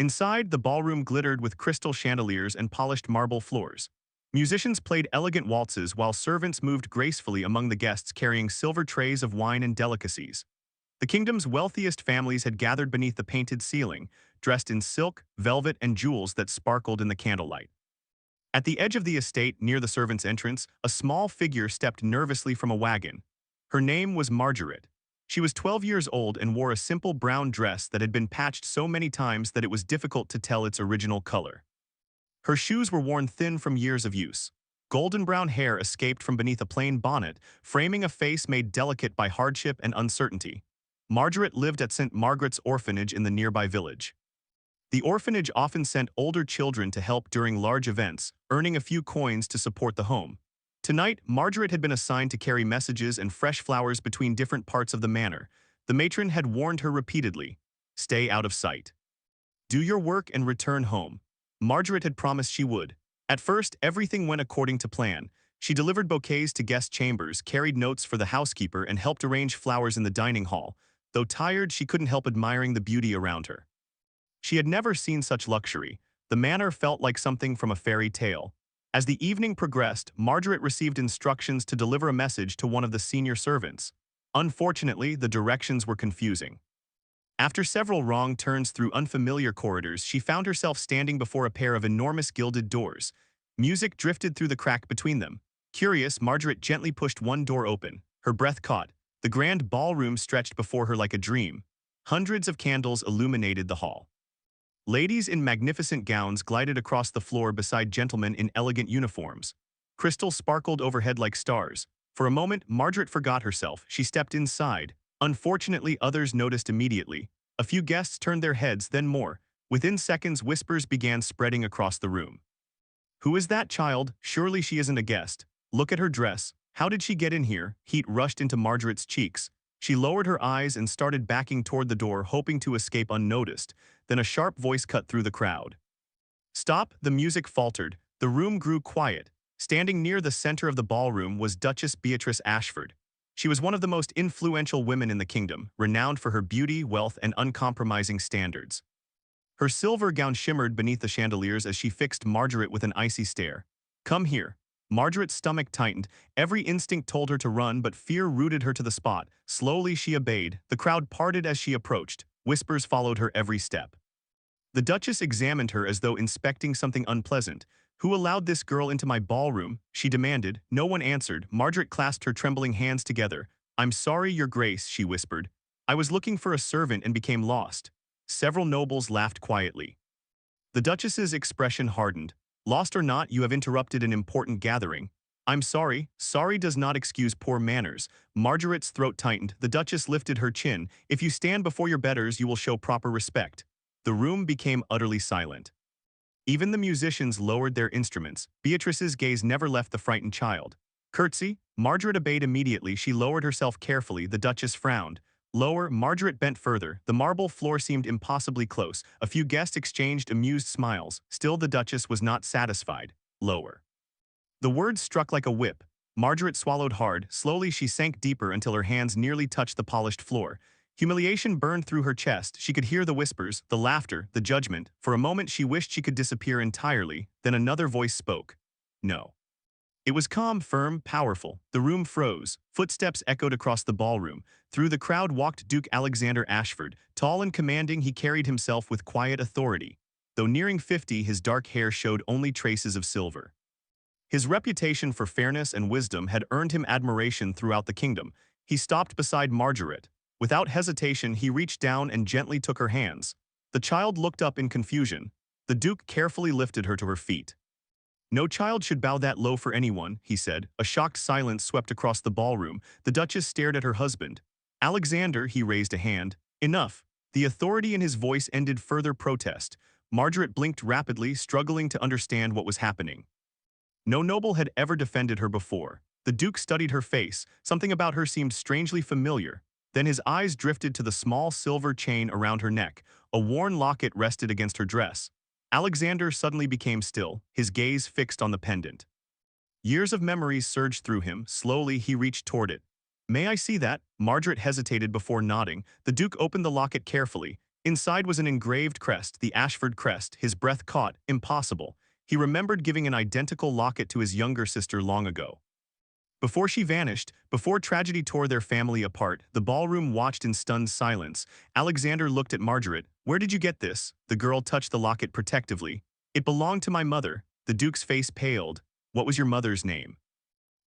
Inside, the ballroom glittered with crystal chandeliers and polished marble floors. Musicians played elegant waltzes while servants moved gracefully among the guests carrying silver trays of wine and delicacies. The kingdom's wealthiest families had gathered beneath the painted ceiling, dressed in silk, velvet, and jewels that sparkled in the candlelight. At the edge of the estate, near the servants' entrance, a small figure stepped nervously from a wagon. Her name was Margaret. She was 12 years old and wore a simple brown dress that had been patched so many times that it was difficult to tell its original color. Her shoes were worn thin from years of use. Golden brown hair escaped from beneath a plain bonnet, framing a face made delicate by hardship and uncertainty. Margaret lived at St. Margaret's orphanage in the nearby village. The orphanage often sent older children to help during large events, earning a few coins to support the home. Tonight, Margaret had been assigned to carry messages and fresh flowers between different parts of the manor. The matron had warned her repeatedly, "Stay out of sight. Do your work and return home." Margaret had promised she would. At first, everything went according to plan. She delivered bouquets to guest chambers, carried notes for the housekeeper, and helped arrange flowers in the dining hall. Though tired, she couldn't help admiring the beauty around her. She had never seen such luxury. The manor felt like something from a fairy tale. As the evening progressed, Margaret received instructions to deliver a message to one of the senior servants. Unfortunately, the directions were confusing. After several wrong turns through unfamiliar corridors, she found herself standing before a pair of enormous gilded doors. Music drifted through the crack between them. Curious, Margaret gently pushed one door open. Her breath caught. The grand ballroom stretched before her like a dream. Hundreds of candles illuminated the hall. Ladies in magnificent gowns glided across the floor beside gentlemen in elegant uniforms. Crystal sparkled overhead like stars. For a moment, Margaret forgot herself. She stepped inside. Unfortunately, others noticed immediately. A few guests turned their heads, then more. Within seconds, whispers began spreading across the room. "Who is that child? Surely she isn't a guest. Look at her dress. How did she get in here?" Heat rushed into Margaret's cheeks. She lowered her eyes and started backing toward the door, hoping to escape unnoticed. Then a sharp voice cut through the crowd. "Stop!" The music faltered. The room grew quiet. Standing near the center of the ballroom was Duchess Beatrice Ashford. She was one of the most influential women in the kingdom, renowned for her beauty, wealth, and uncompromising standards. Her silver gown shimmered beneath the chandeliers as she fixed Margaret with an icy stare. "Come here." Margaret's stomach tightened. Every instinct told her to run, but fear rooted her to the spot. Slowly she obeyed. The crowd parted as she approached. Whispers followed her every step. The Duchess examined her as though inspecting something unpleasant. "Who allowed this girl into my ballroom?" she demanded. No one answered. Margaret clasped her trembling hands together. "I'm sorry, Your Grace," she whispered. "I was looking for a servant and became lost." Several nobles laughed quietly. The Duchess's expression hardened. "Lost or not, you have interrupted an important gathering." "I'm sorry." "Sorry does not excuse poor manners." Margaret's throat tightened. The Duchess lifted her chin. "If you stand before your betters, you will show proper respect." The room became utterly silent. Even the musicians lowered their instruments. Beatrice's gaze never left the frightened child. "Curtsy." Margaret obeyed immediately. She lowered herself carefully. The Duchess frowned. "Lower." Margaret bent further. The marble floor seemed impossibly close. A few guests exchanged amused smiles. Still, the Duchess was not satisfied. "Lower." The words struck like a whip. Margaret swallowed hard. Slowly she sank deeper until her hands nearly touched the polished floor. Humiliation burned through her chest. She could hear the whispers, the laughter, the judgment. For a moment she wished she could disappear entirely. Then another voice spoke. "No." It was calm, firm, powerful. The room froze. Footsteps echoed across the ballroom. Through the crowd walked Duke Alexander Ashford. Tall and commanding, he carried himself with quiet authority. Though nearing 50, his dark hair showed only traces of silver. His reputation for fairness and wisdom had earned him admiration throughout the kingdom. He stopped beside Margaret. Without hesitation, he reached down and gently took her hands. The child looked up in confusion. The Duke carefully lifted her to her feet. "No child should bow that low for anyone," he said. A shocked silence swept across the ballroom. The Duchess stared at her husband. "Alexander," he raised a hand. "Enough." The authority in his voice ended further protest. Margaret blinked rapidly, struggling to understand what was happening. No noble had ever defended her before. The Duke studied her face. Something about her seemed strangely familiar. Then his eyes drifted to the small silver chain around her neck. A worn locket rested against her dress. Alexander suddenly became still, his gaze fixed on the pendant. Years of memories surged through him. Slowly, he reached toward it. "May I see that?" Margaret hesitated before nodding. The Duke opened the locket carefully. Inside was an engraved crest, the Ashford crest, his breath caught. Impossible. He remembered giving an identical locket to his younger sister long ago. Before she vanished, before tragedy tore their family apart, the ballroom watched in stunned silence. Alexander looked at Margaret. "Where did you get this?" The girl touched the locket protectively. "It belonged to my mother." The Duke's face paled. "What was your mother's name?"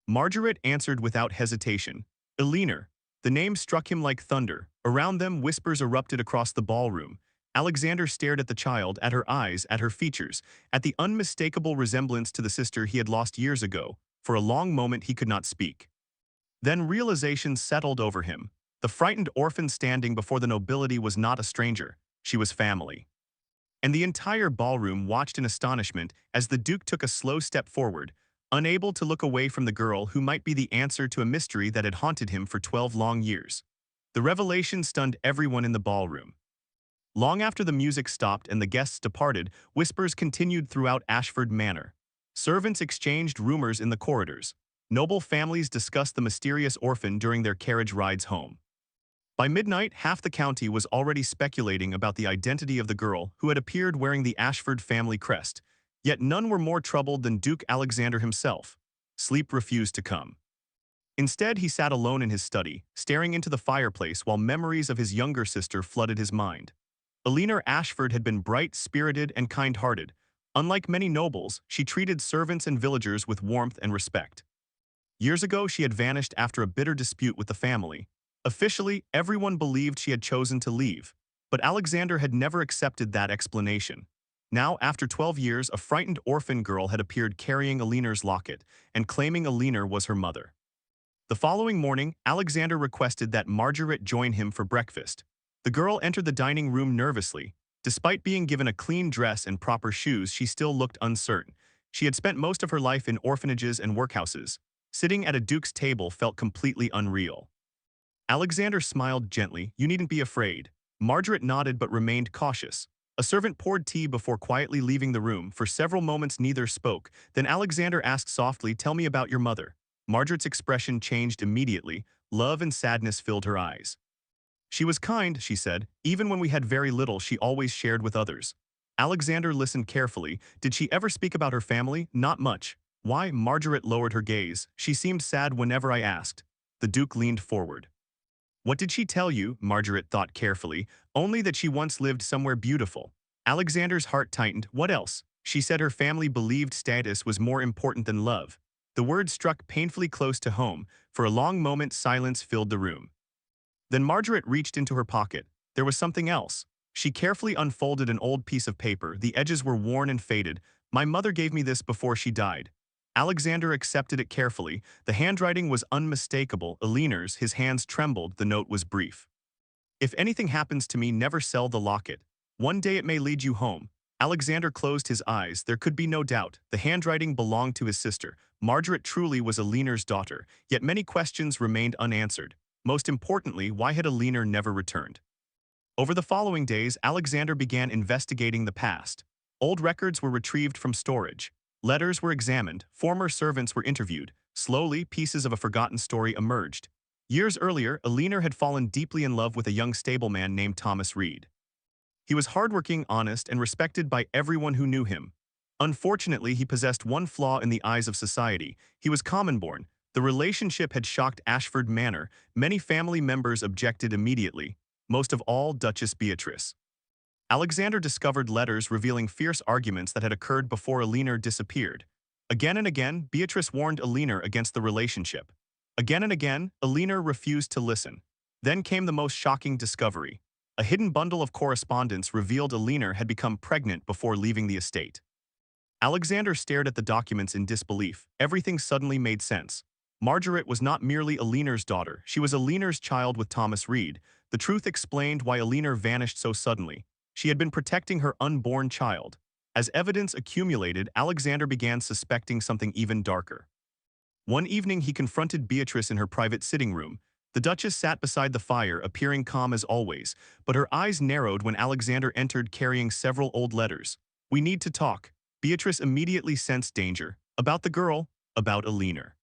Margaret answered without hesitation. "Eleanor." The name struck him like thunder. Around them, whispers erupted across the ballroom. Alexander stared at the child, at her eyes, at her features, at the unmistakable resemblance to the sister he had lost years ago. For a long moment he could not speak. Then realization settled over him. The frightened orphan standing before the nobility was not a stranger. She was family. And the entire ballroom watched in astonishment as the Duke took a slow step forward, unable to look away from the girl who might be the answer to a mystery that had haunted him for 12 long years. The revelation stunned everyone in the ballroom. Long after the music stopped and the guests departed, whispers continued throughout Ashford Manor. Servants exchanged rumors in the corridors. Noble families discussed the mysterious orphan during their carriage rides home. By midnight, half the county was already speculating about the identity of the girl who had appeared wearing the Ashford family crest. Yet none were more troubled than Duke Alexander himself. Sleep refused to come. Instead, he sat alone in his study, staring into the fireplace while memories of his younger sister flooded his mind. Eleanor Ashford had been bright-spirited and kind-hearted. Unlike many nobles, she treated servants and villagers with warmth and respect. Years ago, she had vanished after a bitter dispute with the family. Officially, everyone believed she had chosen to leave, but Alexander had never accepted that explanation. Now, after 12 years, a frightened orphan girl had appeared carrying Eleanor's locket and claiming Eleanor was her mother. The following morning, Alexander requested that Margaret join him for breakfast. The girl entered the dining room nervously. Despite being given a clean dress and proper shoes, she still looked uncertain. She had spent most of her life in orphanages and workhouses. Sitting at a duke's table felt completely unreal. Alexander smiled gently. "You needn't be afraid." Margaret nodded but remained cautious. A servant poured tea before quietly leaving the room. For several moments neither spoke. Then Alexander asked softly, "Tell me about your mother." Margaret's expression changed immediately. Love and sadness filled her eyes. "She was kind," she said. "Even when we had very little, she always shared with others." Alexander listened carefully. "Did she ever speak about her family?" "Not much." "Why?" Margaret lowered her gaze. "She seemed sad whenever I asked." The Duke leaned forward. "What did she tell you?" Margaret thought carefully. "Only that she once lived somewhere beautiful." Alexander's heart tightened. "What else?" "She said her family believed status was more important than love." The word struck painfully close to home. For a long moment, silence filled the room. Then Margaret reached into her pocket. There was something else. She carefully unfolded an old piece of paper. The edges were worn and faded. "My mother gave me this before she died." Alexander accepted it carefully. The handwriting was unmistakable. Eleanor's, his hands trembled. The note was brief. "If anything happens to me, never sell the locket. One day it may lead you home." Alexander closed his eyes. There could be no doubt. The handwriting belonged to his sister. Margaret truly was Eleanor's daughter, yet many questions remained unanswered. Most importantly, why had Eleanor never returned? Over the following days, Alexander began investigating the past. Old records were retrieved from storage. Letters were examined. Former servants were interviewed. Slowly, pieces of a forgotten story emerged. Years earlier, Eleanor had fallen deeply in love with a young stableman named Thomas Reed. He was hardworking, honest, and respected by everyone who knew him. Unfortunately, he possessed one flaw in the eyes of society. He was common-born. The relationship had shocked Ashford Manor. Many family members objected immediately, most of all Duchess Beatrice. Alexander discovered letters revealing fierce arguments that had occurred before Eleanor disappeared. Again and again, Beatrice warned Eleanor against the relationship. Again and again, Eleanor refused to listen. Then came the most shocking discovery. A hidden bundle of correspondence revealed Eleanor had become pregnant before leaving the estate. Alexander stared at the documents in disbelief. Everything suddenly made sense. Margaret was not merely Eleanor's daughter, she was Eleanor's child with Thomas Reed. The truth explained why Eleanor vanished so suddenly. She had been protecting her unborn child. As evidence accumulated, Alexander began suspecting something even darker. One evening he confronted Beatrice in her private sitting room. The Duchess sat beside the fire, appearing calm as always, but her eyes narrowed when Alexander entered carrying several old letters. "We need to talk." Beatrice immediately sensed danger. "About the girl?" "About Eleanor."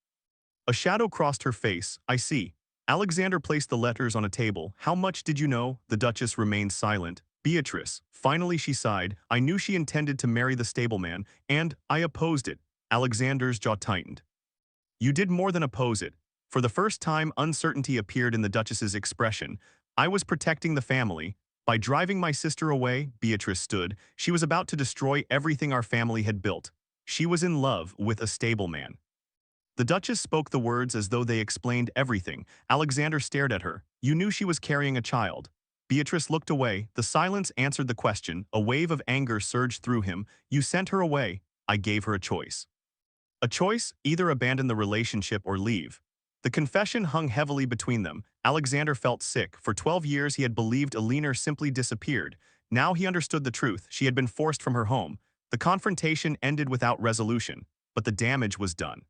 A shadow crossed her face. "I see." Alexander placed the letters on a table. "How much did you know?" The Duchess remained silent. Beatrice, finally she sighed. I knew she intended to marry the stableman, and I opposed it. Alexander's jaw tightened. You did more than oppose it. For the first time, uncertainty appeared in the Duchess's expression. I was protecting the family. By driving my sister away, Beatrice stood. She was about to destroy everything our family had built. She was in love with a stableman. The Duchess spoke the words as though they explained everything. Alexander stared at her. You knew she was carrying a child. Beatrice looked away. The silence answered the question. A wave of anger surged through him. You sent her away. I gave her a choice. A choice, either abandon the relationship or leave. The confession hung heavily between them. Alexander felt sick. For 12 years he had believed Alina simply disappeared. Now he understood the truth. She had been forced from her home. The confrontation ended without resolution, but the damage was done.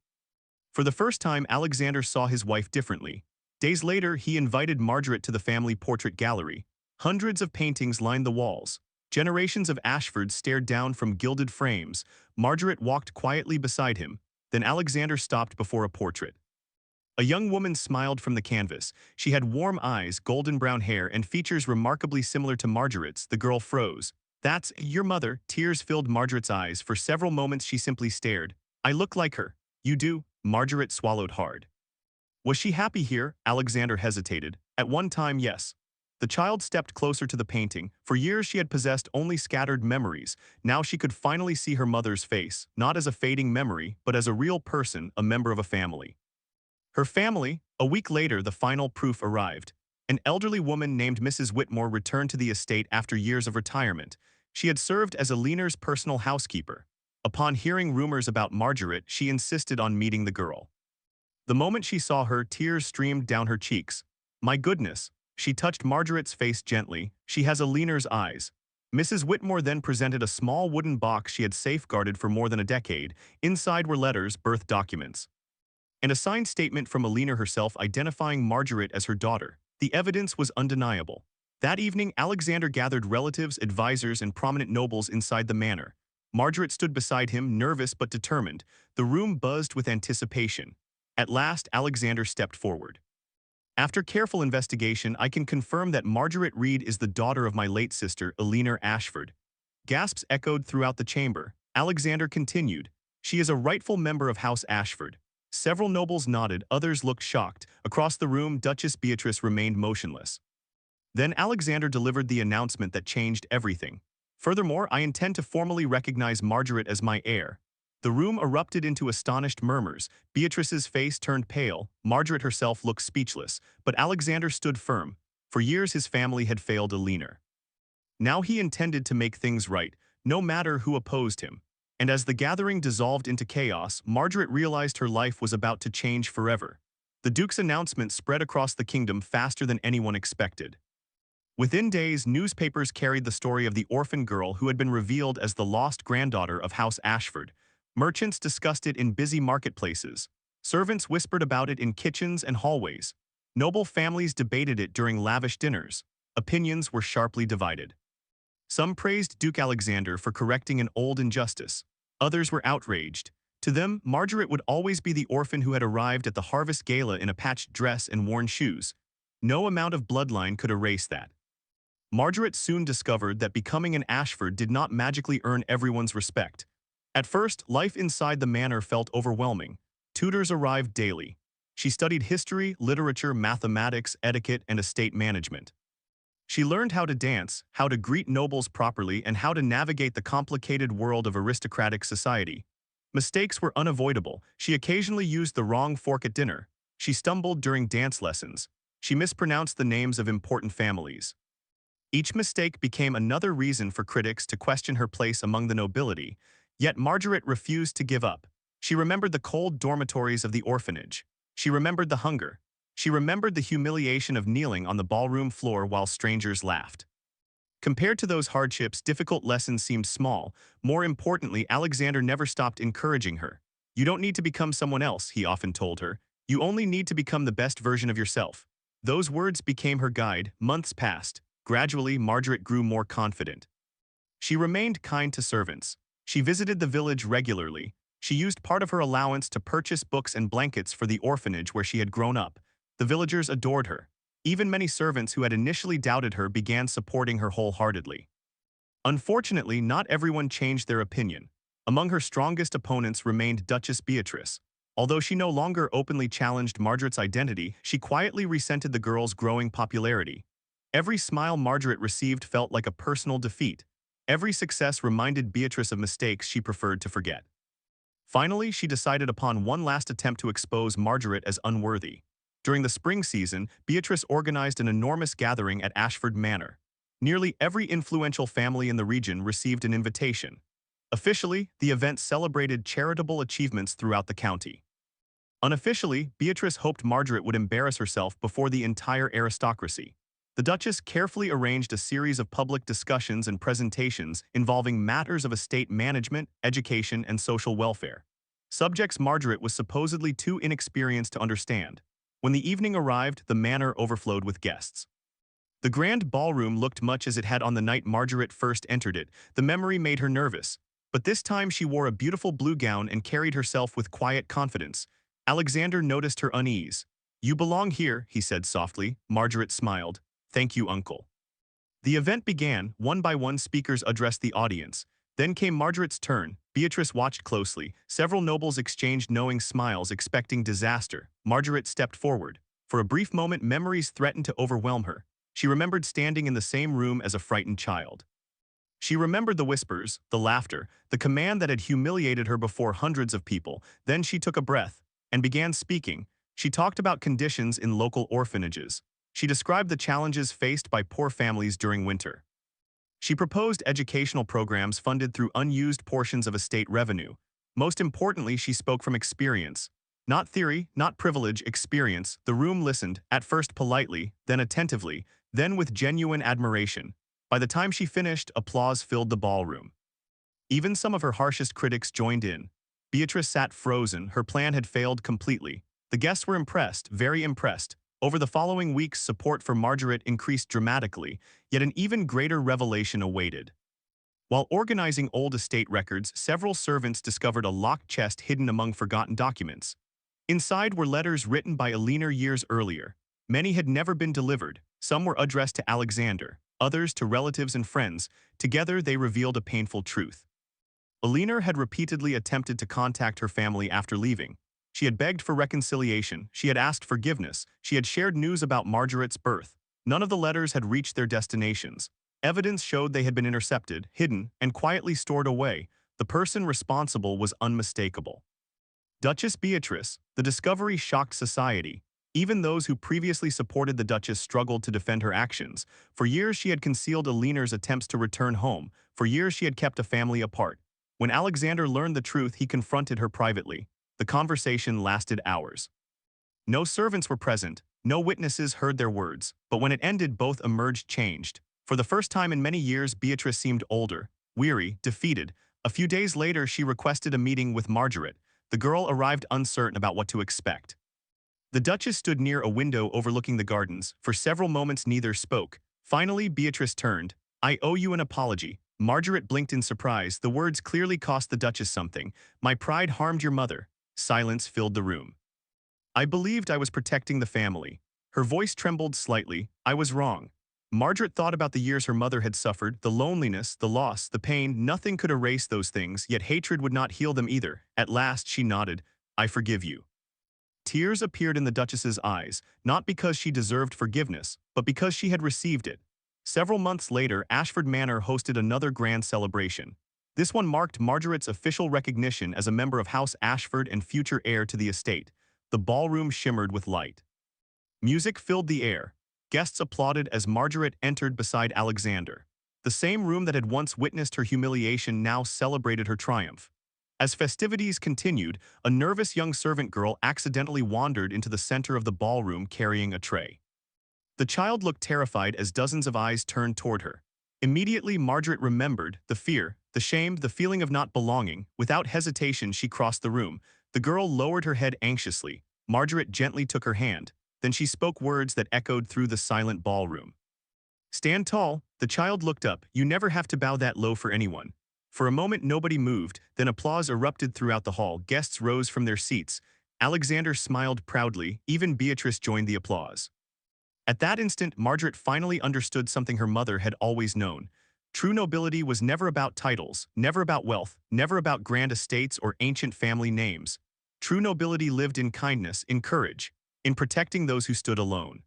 For the first time, Alexander saw his wife differently. Days later, he invited Margaret to the family portrait gallery. Hundreds of paintings lined the walls. Generations of Ashfords stared down from gilded frames. Margaret walked quietly beside him. Then Alexander stopped before a portrait. A young woman smiled from the canvas. She had warm eyes, golden brown hair, and features remarkably similar to Margaret's. The girl froze. That's your mother. Tears filled Margaret's eyes. For several moments she simply stared. I look like her. You do? Margaret swallowed hard. Was she happy here? Alexander hesitated. At one time, yes. The child stepped closer to the painting. For years she had possessed only scattered memories. Now she could finally see her mother's face, not as a fading memory, but as a real person, a member of a family. Her family. A week later, the final proof arrived. An elderly woman named Mrs. Whitmore returned to the estate after years of retirement. She had served as Alina's personal housekeeper. Upon hearing rumors about Margaret, she insisted on meeting the girl. The moment she saw her, tears streamed down her cheeks. My goodness. She touched Margaret's face gently. She has Alina's eyes. Mrs. Whitmore then presented a small wooden box she had safeguarded for more than a decade. Inside were letters, birth documents, and a signed statement from Alina herself identifying Margaret as her daughter. The evidence was undeniable. That evening, Alexander gathered relatives, advisors, and prominent nobles inside the manor. Margaret stood beside him, nervous but determined. The room buzzed with anticipation. At last, Alexander stepped forward. After careful investigation, I can confirm that Margaret Reed is the daughter of my late sister, Alina Ashford. Gasps echoed throughout the chamber. Alexander continued. She is a rightful member of House Ashford. Several nobles nodded, others looked shocked. Across the room, Duchess Beatrice remained motionless. Then Alexander delivered the announcement that changed everything. Furthermore, I intend to formally recognize Margaret as my heir. The room erupted into astonished murmurs. Beatrice's face turned pale. Margaret herself looked speechless, but Alexander stood firm. For years his family had failed Alina. Now he intended to make things right, no matter who opposed him. And as the gathering dissolved into chaos, Margaret realized her life was about to change forever. The Duke's announcement spread across the kingdom faster than anyone expected. Within days, newspapers carried the story of the orphan girl who had been revealed as the lost granddaughter of House Ashford. Merchants discussed it in busy marketplaces. Servants whispered about it in kitchens and hallways. Noble families debated it during lavish dinners. Opinions were sharply divided. Some praised Duke Alexander for correcting an old injustice. Others were outraged. To them, Margaret would always be the orphan who had arrived at the harvest gala in a patched dress and worn shoes. No amount of bloodline could erase that. Margaret soon discovered that becoming an Ashford did not magically earn everyone's respect. At first, life inside the manor felt overwhelming. Tutors arrived daily. She studied history, literature, mathematics, etiquette, and estate management. She learned how to dance, how to greet nobles properly, and how to navigate the complicated world of aristocratic society. Mistakes were unavoidable. She occasionally used the wrong fork at dinner. She stumbled during dance lessons. She mispronounced the names of important families. Each mistake became another reason for critics to question her place among the nobility. Yet Margaret refused to give up. She remembered the cold dormitories of the orphanage. She remembered the hunger. She remembered the humiliation of kneeling on the ballroom floor while strangers laughed. Compared to those hardships, difficult lessons seemed small. More importantly, Alexander never stopped encouraging her. You don't need to become someone else, he often told her. You only need to become the best version of yourself. Those words became her guide. Months passed. Gradually, Margaret grew more confident. She remained kind to servants. She visited the village regularly. She used part of her allowance to purchase books and blankets for the orphanage where she had grown up. The villagers adored her. Even many servants who had initially doubted her began supporting her wholeheartedly. Unfortunately, not everyone changed their opinion. Among her strongest opponents remained Duchess Beatrice. Although she no longer openly challenged Margaret's identity, she quietly resented the girl's growing popularity. Every smile Margaret received felt like a personal defeat. Every success reminded Beatrice of mistakes she preferred to forget. Finally, she decided upon one last attempt to expose Margaret as unworthy. During the spring season, Beatrice organized an enormous gathering at Ashford Manor. Nearly every influential family in the region received an invitation. Officially, the event celebrated charitable achievements throughout the county. Unofficially, Beatrice hoped Margaret would embarrass herself before the entire aristocracy. The Duchess carefully arranged a series of public discussions and presentations involving matters of estate management, education, and social welfare. Subjects Margaret was supposedly too inexperienced to understand. When the evening arrived, the manor overflowed with guests. The grand ballroom looked much as it had on the night Margaret first entered it. The memory made her nervous. But this time she wore a beautiful blue gown and carried herself with quiet confidence. Alexander noticed her unease. "You belong here," he said softly. Margaret smiled. "Thank you, uncle." The event began. One by one speakers addressed the audience. Then came Margaret's turn. Beatrice watched closely. Several nobles exchanged knowing smiles, expecting disaster. Margaret stepped forward. For a brief moment, memories threatened to overwhelm her. She remembered standing in the same room as a frightened child. She remembered the whispers, the laughter, the command that had humiliated her before hundreds of people. Then she took a breath and began speaking. She talked about conditions in local orphanages. She described the challenges faced by poor families during winter. She proposed educational programs funded through unused portions of estate revenue. Most importantly, she spoke from experience. Not theory, not privilege, experience. The room listened, at first politely, then attentively, then with genuine admiration. By the time she finished, applause filled the ballroom. Even some of her harshest critics joined in. Beatrice sat frozen. Her plan had failed completely. The guests were impressed, very impressed. Over the following weeks, support for Margaret increased dramatically, yet an even greater revelation awaited. While organizing old estate records, several servants discovered a locked chest hidden among forgotten documents. Inside were letters written by Eleanor years earlier. Many had never been delivered. Some were addressed to Alexander, others to relatives and friends. Together they revealed a painful truth. Eleanor had repeatedly attempted to contact her family after leaving. She had begged for reconciliation, she had asked forgiveness, she had shared news about Margaret's birth. None of the letters had reached their destinations. Evidence showed they had been intercepted, hidden, and quietly stored away. The person responsible was unmistakable. Duchess Beatrice, the discovery shocked society. Even those who previously supported the Duchess struggled to defend her actions. For years she had concealed Eleanor's attempts to return home. For years she had kept a family apart. When Alexander learned the truth, he confronted her privately. The conversation lasted hours. No servants were present, no witnesses heard their words, but when it ended, both emerged changed. For the first time in many years, Beatrice seemed older, weary, defeated. A few days later, she requested a meeting with Margaret. The girl arrived uncertain about what to expect. The Duchess stood near a window overlooking the gardens. For several moments, neither spoke. Finally, Beatrice turned. "I owe you an apology." Margaret blinked in surprise. The words clearly cost the Duchess something. "My pride harmed your mother." Silence filled the room. "I believed I was protecting the family." Her voice trembled slightly. "I was wrong." Margaret thought about the years her mother had suffered, the loneliness, the loss, the pain. Nothing could erase those things, yet hatred would not heal them either. At last, she nodded. "I forgive you." Tears appeared in the Duchess's eyes, not because she deserved forgiveness, but because she had received it. Several months later, Ashford Manor hosted another grand celebration. This one marked Margaret's official recognition as a member of House Ashford and future heir to the estate. The ballroom shimmered with light. Music filled the air. Guests applauded as Margaret entered beside Alexander. The same room that had once witnessed her humiliation now celebrated her triumph. As festivities continued, a nervous young servant girl accidentally wandered into the center of the ballroom carrying a tray. The child looked terrified as dozens of eyes turned toward her. Immediately, Margaret remembered the fear, the shame, the feeling of not belonging. Without hesitation, she crossed the room. The girl lowered her head anxiously. Margaret gently took her hand. Then she spoke words that echoed through the silent ballroom. "Stand tall." The child looked up. "You never have to bow that low for anyone." For a moment, nobody moved. Then applause erupted throughout the hall. Guests rose from their seats. Alexander smiled proudly. Even Beatrice joined the applause. At that instant, Margaret finally understood something her mother had always known. True nobility was never about titles, never about wealth, never about grand estates or ancient family names. True nobility lived in kindness, in courage, in protecting those who stood alone.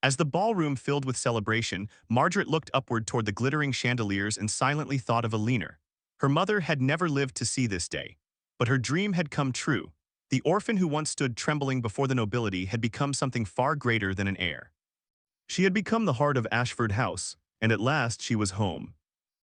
As the ballroom filled with celebration, Margaret looked upward toward the glittering chandeliers and silently thought of Alina. Her mother had never lived to see this day, but her dream had come true. The orphan who once stood trembling before the nobility had become something far greater than an heir. She had become the heart of Ashford House, and at last she was home.